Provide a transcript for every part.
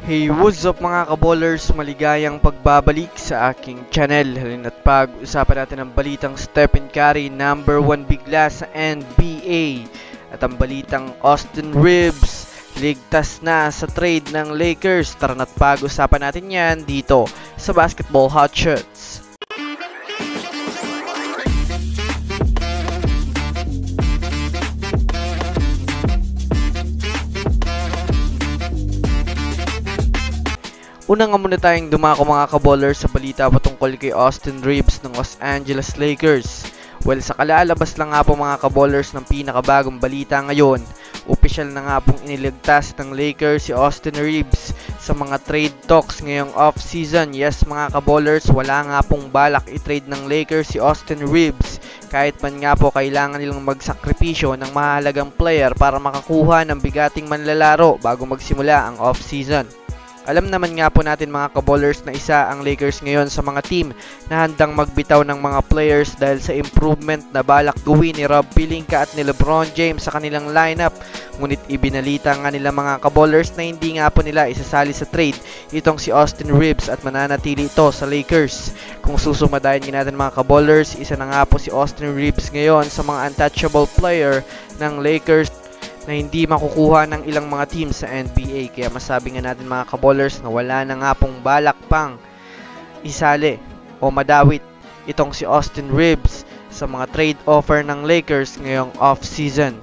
Hey, what's up mga kaballers? Maligayang pagbabalik sa aking channel. Halina't pag-usapan natin ang balitang Stephen Curry, number 1 bigla sa NBA. At ang balitang Austin Reeves, ligtas na sa trade ng Lakers. Tara na't pag-usapan natin yan dito sa Basketball Hotshots. Una nga muna tayong dumako mga kaballers sa balita patungkol kay Austin Reeves ng Los Angeles Lakers. Well, sa kalalabas lang nga po mga kaballers ng pinakabagong balita ngayon, opisyal na nga pong iniligtas ng Lakers si Austin Reeves sa mga trade talks ngayong off-season. Yes mga kaballers, wala nga pong balak i-trade ng Lakers si Austin Reeves kahit man nga po kailangan nilang magsakripisyo ng mahalagang player para makakuha ng bigating manlalaro bago magsimula ang off-season. Alam naman nga po natin mga kaballers na isa ang Lakers ngayon sa mga team na handang magbitaw ng mga players dahil sa improvement na balak gawin ni Rob Pelinka at ni LeBron James sa kanilang lineup. Ngunit ibinalita nga nila mga kaballers na hindi nga po nila isasali sa trade itong si Austin Reeves at mananatili ito sa Lakers. Kung susumadayin natin mga kaballers, isa na nga po si Austin Reeves ngayon sa mga untouchable player ng Lakers na hindi makukuha ng ilang mga team sa NBA. Kaya masabi nga natin mga kaballers na wala na nga pong balak pang isali o madawit itong si Austin Reeves sa mga trade offer ng Lakers ngayong off-season.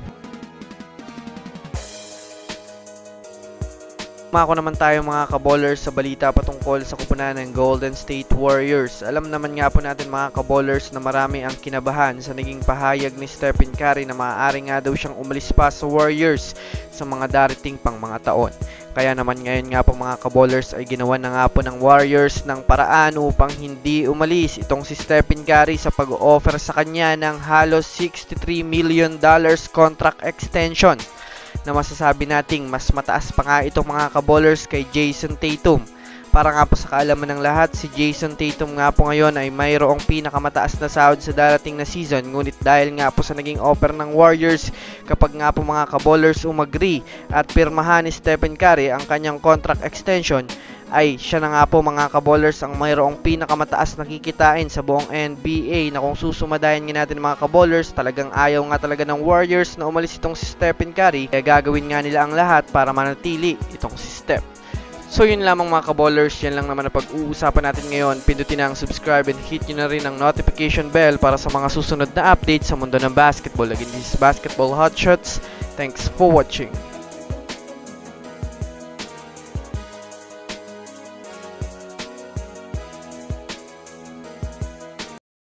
Mako naman tayo mga kaballers sa balita patungkol sa kupunan ng Golden State Warriors. Alam naman nga po natin mga kaballers na marami ang kinabahan sa naging pahayag ni Stephen Curry na maaari nga daw siyang umalis pa sa Warriors sa mga darating pang mga taon. Kaya naman ngayon nga po mga kaballers ay ginawa na nga po ng Warriors ng paraan upang hindi umalis itong si Stephen Curry sa pag-offer sa kanya ng halos $63 million contract extension, na masasabi nating mas mataas pa nga itong mga kaballers kay Jason Tatum. Para nga po sa kaalaman ng lahat, si Jason Tatum nga po ngayon ay mayroong pinakamataas na sahod sa darating na season. Ngunit dahil nga po sa naging offer ng Warriors, kapag nga po mga kaballers umagree at pirmahan ni Stephen Curry ang kanyang contract extension, ay siya na nga po mga kaballers ang mayroong pinakamataas na kikitain sa buong NBA. Na kung susumadayan nga natin mga kaballers, talagang ayaw nga talaga ng Warriors na umalis itong si Stephen Curry, kaya gagawin nga nila ang lahat para manatili itong si Steph. So yun lamang mga kaballers, yan lang naman na pag-uusapan natin ngayon. Pindutin na ang subscribe and hit nyo na rin ang notification bell para sa mga susunod na updates sa mundo ng basketball. Again, this is Basketball Hotshots. Thanks for watching.